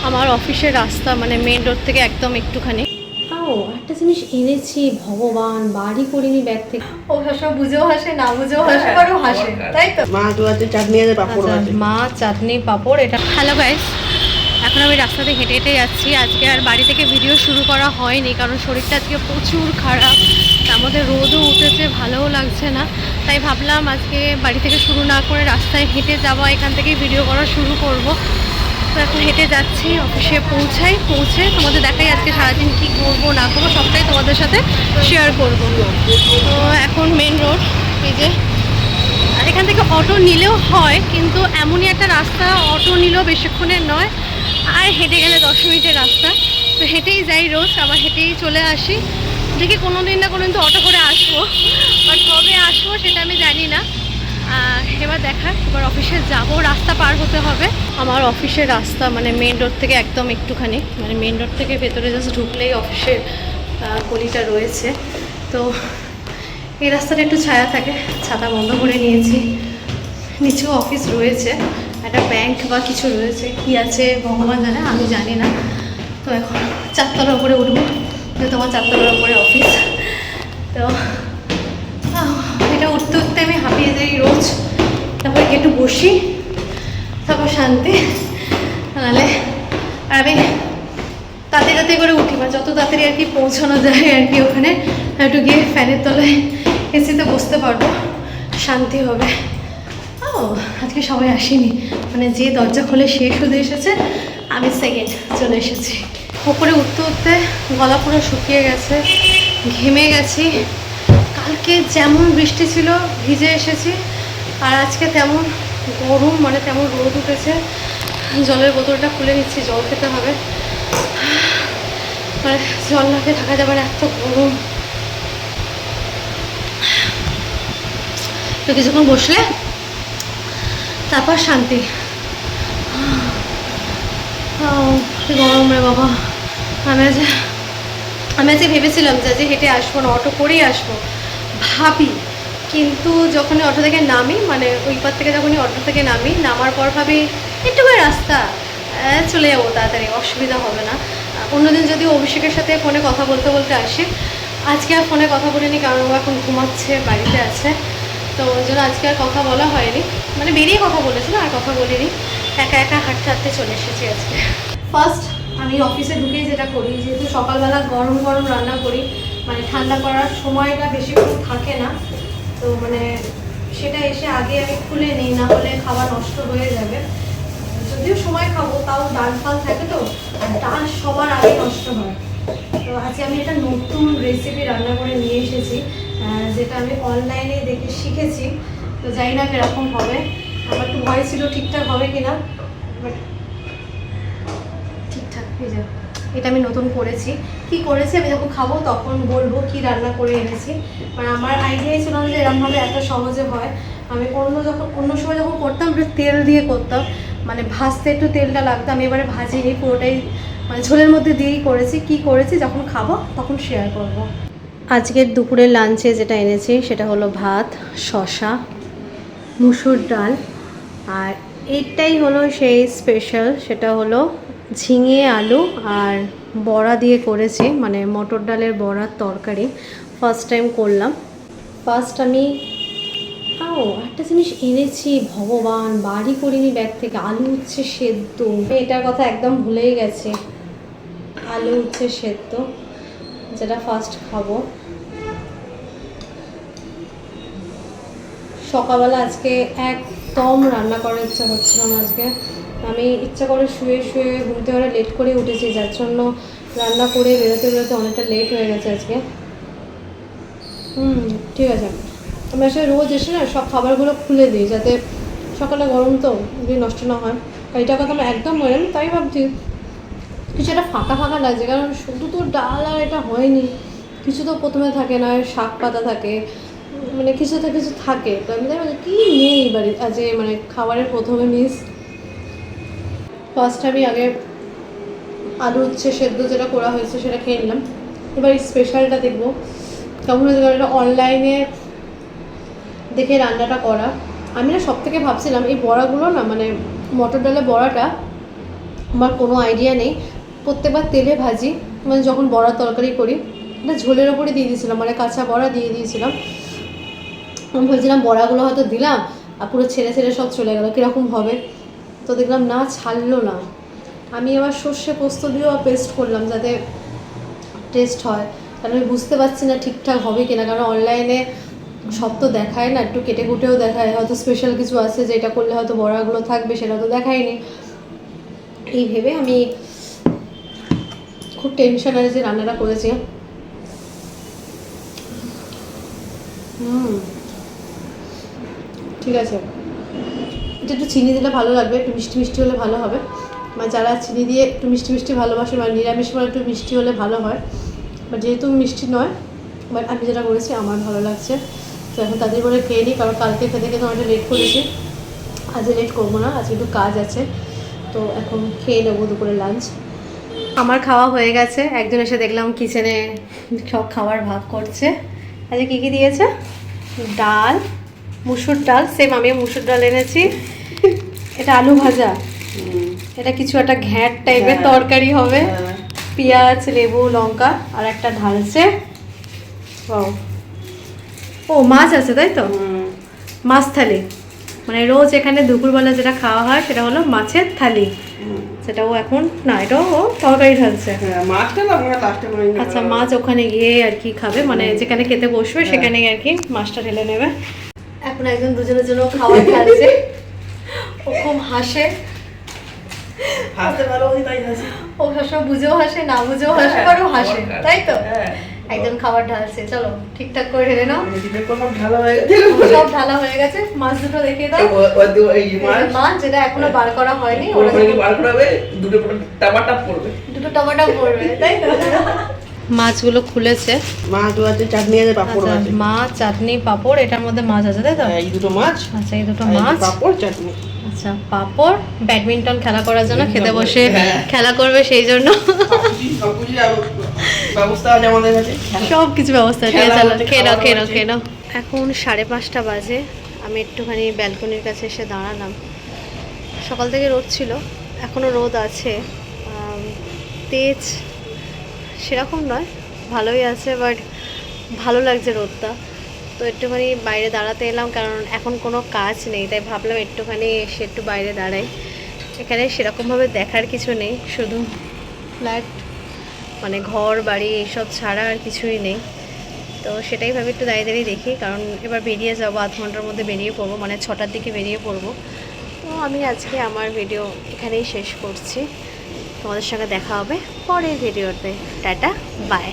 আমার অফিসের রাস্তা মানে মেন রোড থেকে একদম একটুখানি। ও একটা জিনিস এনেছি, ভগবান বাড়ি করিনি ব্যাগ থেকে। ও সব বুঝেও হাসে, না বুঝেও হাসে, আরও হাসে, তাই তো। মা তো আছে চাটনি আছে, পাপড় আছে। মা চাটনি পাপড় এটা। হ্যালো গাইস, এখন আমি রাস্তাতে হেঁটে হেঁটে যাচ্ছি। আজকে আর বাড়ি থেকে ভিডিও শুরু করা হয়নি, কারণ শরীরটা আজকে প্রচুর খারাপ। তার মধ্যে রোদও উঠেছে, ভালোও লাগছে না। তাই ভাবলাম আজকে বাড়ি থেকে শুরু না করে রাস্তায় হেঁটে যাওয়া, এখান থেকেই ভিডিও করা শুরু করব। তো এখন হেঁটে যাচ্ছি, অফিসে পৌঁছে তোমাদের দেখাই আজকে সারাদিন কী করবো না করবো সবটাই তোমাদের সাথে শেয়ার করব। তো এখন মেন রোড, এই যে এখান থেকে অটো নিলেও হয়, কিন্তু এমনই একটা রাস্তা অটো নিলেও বেশিক্ষণের নয়, আর হেঁটে গেলে 10 মিনিটের রাস্তা। তো হেঁটেই যাই রোজ, আবার হেঁটেই চলে আসি। দেখি কোনো দিন না কোনো দিন তো অটো করে আসবো, বাট কবে আসবো সেটা আমি জানি না। এবার দেখা, এবার অফিসে যাব, রাস্তা পার হতে হবে। আমার অফিসের রাস্তা মানে মেন রোড থেকে একদম একটুখানি, মানে মেন রোড থেকে ভেতরে জাস্ট ঢুকলেই অফিসের গলিটা রয়েছে। তো এই রাস্তাটা একটু ছায়া থাকে, ছাতা বন্ধ করে নিয়েছি। নিচেও অফিস রয়েছে, একটা ব্যাংক বা কিছু রয়েছে, কি আছে ভগবান জানে, আমি জানি না। তো এখন 4 তলার উপরে উঠবো, যেহেতু আমার 4 তলার উপরে অফিস। তো এটা উঠতে উঠতে আমি হাঁপিয়ে যাই রোজ, তারপরে একটু বসি, তারপর শান্তি। নাহলে আর আমি তাড়াতাড়ি করে উঠি, বা যত তাড়াতাড়ি আর কি পৌঁছানো যায় আর কি ওখানে, একটু গিয়ে ফ্যানের তলায় এসিতে বসতে পারবো, শান্তি হবে। ও আজকে সবাই আসেনি, মানে যে দরজা খোলে সে শুধু এসেছে, আমি সেকেন্ড চলে এসেছি। ওপরে উঠতে উঠতে গলা পুরো শুকিয়ে গেছে, ঘেমে গেছি। কালকে যেমন বৃষ্টি ছিল ভিজে এসেছি, আর আজকে তেমন গরম, মানে তেমন রোদ উঠেছে। জলের বোতলটা খুলে নিচ্ছি, জল খেতে হবে, মানে জল না খেয়ে থাকা যাবে না, এত গরম। তো কিছুক্ষণ বসলে তারপর শান্তি। গরম রে বাবা। আমি আজকে ভেবেছিলাম যে আজকে হেঁটে আসবো না, অটো করেই আসবো ভাবি, কিন্তু যখন অটো থেকে নামি, মানে ওই পার থেকে যখনই অটো থেকে নামি, নামার পর ভাবি একটু করে রাস্তা, চলে যাবো তাড়াতাড়ি, অসুবিধা হবে না। অন্যদিন যদি অভিষেকের সাথে ফোনে কথা বলতে বলতে আসে, আজকে আর ফোনে কথা বলিনি, কারণ ও এখন ঘুমাচ্ছে, বাড়িতে আছে। তো ওই জন্য আজকে আর কথা বলা হয়নি, মানে বেরিয়ে কথা বলেছিলাম, আর কথা বলিনি। একা একা হাঁটতে হাঁটতে চলে এসেছি আজকে। ফার্স্ট আমি অফিসে ঢুকেই যেটা করি, যেহেতু সকালবেলা গরম গরম রান্না করি, মানে ঠান্ডা করার সময়টা বেশিক্ষণ থাকে না, তো মানে সেটা এসে আগে আমি খুলে নিই, না হলে খাবার নষ্ট হয়ে যাবে। যদিও সময় খাবো, তাও ডাল ফাল থাকে তো, আর ডাল সবার আগে নষ্ট হয়। তো আজকে আমি একটা নতুন রেসিপি রান্না করে নিয়ে এসেছি, যেটা আমি অনলাইনে দেখে শিখেছি। তো জানি না কীরকম হবে, আমার একটু ভয় ছিল ঠিকঠাক হবে কিনা, বাট ঠিকঠাক হয়ে যাবে। এটা আমি নতুন করেছি, কি করেছি আমি যখন খাবো তখন বলবো কি রান্না করে এনেছি। মানে আমার আইডিয়াই ছিল না যে এরকমভাবে এত সহজে হয়। আমি অন্য সময় যখন করতাম একটু তেল দিয়ে করতাম, মানে ভাজতে একটু তেলটা লাগতো, আমি এবারে ভাজিনি, পুরোটাই মানে ঝোলের মধ্যে দিয়েই করেছি। কি করেছি যখন খাবো তখন শেয়ার করব। আজকের দুপুরের লাঞ্চে যেটা এনেছি সেটা হলো ভাত, শসা, মুসুর ডাল, আর এইটাই হলো সেই স্পেশাল, সেটা হলো ঝিঙে আলু আর বড়া দিয়ে করেছি, মানে মটর ডালের বড়ার তরকারি। ফার্স্ট টাইম করলাম। ফার্স্ট আমি একটা জিনিস এনেছি, ভগবান বাড়ি করিনি ব্যাগ থেকে, আলু উচ্ছে সেদ্ধ। এটার কথা একদম ভুলেই গেছি, আলু উচ্ছে সেদ্ধ, যেটা ফার্স্ট খাবো। সকালবেলা আজকে একদম রান্না করার ইচ্ছা হচ্ছিল না। আজকে আমি ইচ্ছা করে শুয়ে ঘুম থেকে লেট করে উঠেছি, যার জন্য রান্না করে বেরোতে অনেকটা লেট হয়ে গেছে আজকে। ঠিক আছে, আমি আসলে রোজ এসে না সব খাবারগুলো খুলে দিই, যাতে সকালে গরম তো যদি নষ্ট না হয়। এইটার কথা আমি একদম বলেন, তাই ভাবছি কিছু একটা ফাঁকা ফাঁকা লাগছে, কারণ শুধু তো ডাল আর এটা হয়নি, কিছু তো প্রথমে থাকে না, শাক পাতা থাকে, মানে কিছু তো কিছু থাকে। তো আমি দেখি কি নেই বাড়ি আজকে, মানে খাবারের প্রথমে মিস। ফার্স্ট আমি আগে আলু উচ্ছে সেদ্ধ যেটা করা হয়েছে সেটা খেয়ে নিলাম। এবার স্পেশালটা দেখবো কেমন হয়েছে, কারণ এটা অনলাইনে দেখে রান্নাটা করা। আমি না সব থেকে ভাবছিলাম এই বড়াগুলো না, মানে মটর ডালের বড়াটা আমার কোনো আইডিয়া নেই। প্রত্যেকবার তেলে ভাজি, মানে যখন বড়া তরকারি করি এটা ঝোলের ওপরে দিয়ে দিয়েছিলাম, মানে কাঁচা বড়া দিয়ে দিয়েছিলাম। আমি ভেবেছিলাম বড়াগুলো হয়তো দিলাম আর পুরো ছেড়ে ছেড়ে সব চলে গেলো, কীরকম হবে। তো দেখলাম না, ছাড়লো না। আমি আবার সর্ষে পোস্ত দিয়েও পেস্ট করলাম যাতে টেস্ট হয়, কারণ আমি বুঝতে পারছি না ঠিকঠাক হবে কিনা, কারণ অনলাইনে সব তো দেখায় না, একটু কেটে কুটেও দেখায়, হয়তো স্পেশাল কিছু আছে যেটা করলে হয়তো বড়াগুলো থাকবে, সেটা তো দেখায়নি। এই ভেবে আমি খুব টেনশন আছে যে রান্নাটা করেছি। ঠিক আছে, এটা একটু চিনি দিলে ভালো লাগবে, একটু মিষ্টি মিষ্টি হলে ভালো হবে। মানে যারা চিনি দিয়ে একটু মিষ্টি মিষ্টি ভালোবাসে, মানে নিরামিষ মানে একটু মিষ্টি হলে ভালো হয়, বাট যেহেতু মিষ্টি নয়, বাট আমি যেটা করেছি আমার ভালো লাগছে। তো এখন তাদের করে খেয়ে নিই, কারণ কালকে খেতে খেতে অনেকটা লেট করেছি, আজকে লেট করবো না, আজকে একটু কাজ আছে। তো এখন খেয়ে নেবো দুপুরে লাঞ্চ। আমার খাওয়া হয়ে গেছে, একজন এসে দেখলাম কিচেনে সব খাবার ভাগ করছে। আজকে কী কী দিয়েছে? ডাল, মুসুর ডাল, সেম আমিও মুসুর ডাল এনেছি। এটা আলু ভাজা, এটা কিছু একটা ঘ্যাট টাইপের তরকারি হবে, পেঁয়াজ, লেবু, লঙ্কা, আর একটা ঢালছে। ও মাছ আছে, তাই তো? মাছ থালি, মানে রোজ এখানে দুপুরবেলা যেটা খাওয়া হয় সেটা হলো মাছের থালি। সেটাও এখন না, এটাও ও তরকারি ঢালছে। আচ্ছা, মাছ ওখানে গিয়ে আর কি খাবে, মানে যেখানে খেতে বসবে সেখানে আর কি মাছটা ঢেলে নেবে। এখন একজন দুজনের জন্য খাবার ঢালছে, ও খুব হাসে, ও সবসময় বুঝেও হাসে, না বুঝেও হাসে, আর ও হাসে, তাই তো? একজন খাবার ঢালছে, চলো ঠিকঠাক করে ঢেলে নাও। সব ঢালা হয়ে গেছে। মাছ দুটো দেখিয়ে দাও। মাছ যেটা এখনো বার করা হয়নি, দুটো টমাটো পড়বে, তাই তো? মাছগুলো খুলেছে, মাছ আছে, চাটনি আছে, পাপড় আছে। মাছ, চাটনি, পাপড়, এটার মধ্যে মাছ আছে, তাই তো? এই দুটো মাছ। আচ্ছা, এই দুটো মাছ, পাপড়, চাটনি। আচ্ছা, পাপড়। ব্যাডমিন্টন খেলা করার জন্য খেতে বসে খেলা করবে, সেই জন্য ব্যবস্থা আছে আমাদের কাছে, সব কিছু ব্যবস্থা আছে। চলো খেয়ে নাও, খেয়ে নাও, খেয়ে নাও। এখন 5:30 বাজে, আমি একটুখানি ব্যালকনির কাছে এসে দাঁড়ালাম। সকাল থেকে রোদ ছিল, এখনও রোদ আছে, তেজ সেরকম নয়, ভালোই আছে, বাট ভালো লাগছে রোদটা। তো একটুখানি বাইরে দাঁড়াতে এলাম, কারণ এখন কোনো কাজ নেই, তাই ভাবলাম একটুখানি এসে একটু বাইরে দাঁড়াই। এখানে সেরকমভাবে দেখার কিছু নেই, শুধু ফ্ল্যাট, মানে ঘর বাড়ি এইসব ছাড়া আর কিছুই নেই। তো সেটাই ভাবে একটু দাঁড়িয়ে দাঁড়িয়ে দেখি, কারণ এবার বেরিয়ে যাবো, আধ ঘন্টার মধ্যে বেরিয়ে পড়বো, মানে 6টার দিকে বেরিয়ে পড়বো। তো আমি আজকে আমার ভিডিও এখানেই শেষ করছি, তোমাদের সঙ্গে দেখা হবে পরের ভিডিওতে। Tata, by.